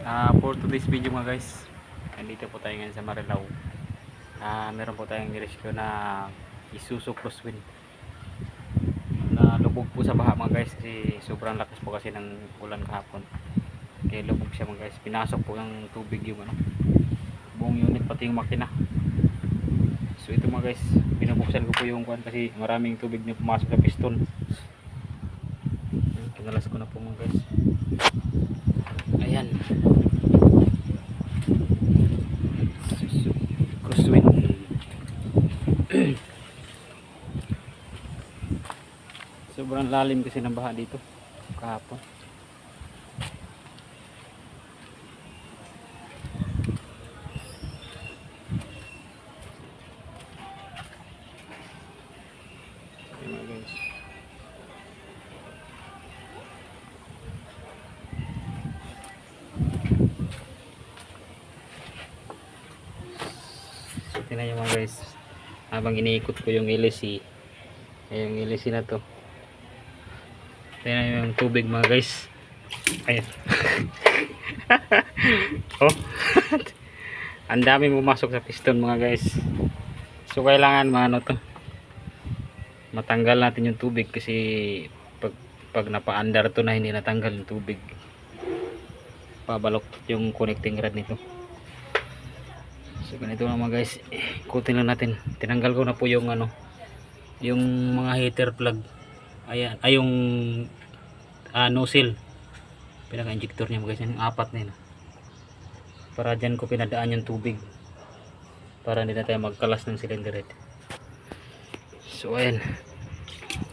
For today's video mga guys, nandito po tayo ngayon sa Marilao. Meron po tayong nirescue na Isuzu Crosswind na lubog po sa baha mga guys, kasi sobrang lakas po kasi ng ulan kahapon, kaya lubog siya mga guys. Pinasok po ng tubig yung buong unit, pati yung makina. So ito mga guys, binubuksan ko po yung kuwan kasi maraming tubig na pumasok sa piston. Kinalas ko na po mga guys. Ayan, Crosswind. Sobrang lalim kasi ng baha dito kahapon. Ayan mga guys. So tingnan nyo mga guys, habang iniikot ko yung LSC, yung LSC na to, tingnan nyo yung tubig mga guys. Ayan. Oh. Ang dami pumasok sa piston mga guys. So kailangan matanggal natin yung tubig, kasi pag napa-under to na hindi natanggal yung tubig, pabalok yung connecting rod nito. So ganito na mga guys, ikutin lang natin. Tinanggal ko na po yung yung mga heater plug. Ayan, ay yung nozzle, pinaka injector niya mga guys, yung apat na yun, para dyan ko pinadaan yung tubig para hindi na tayo magkalas ng cylinder head. So ayan,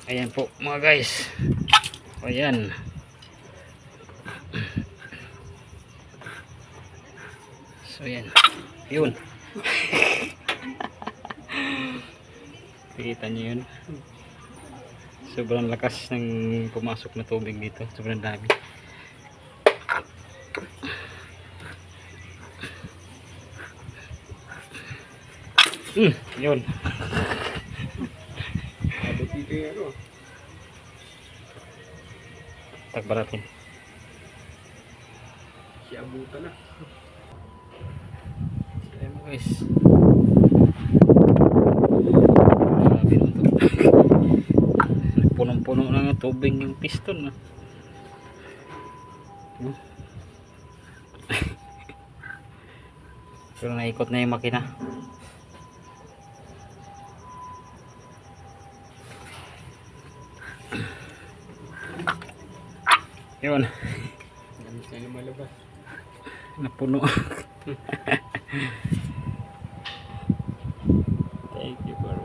ayan po mga guys, ayan. So ayan, yun. Kita nyo yun, sobrang lakas ng pumasok na tubig dito, sobrang dami. Yun. Tagbaratin. Si abutan na. Ayan mo guys. Grabe naman ito. Punong-puno na nga tubig yung piston. Pero naikot na yung makina. Yun. Napuno. Thank you for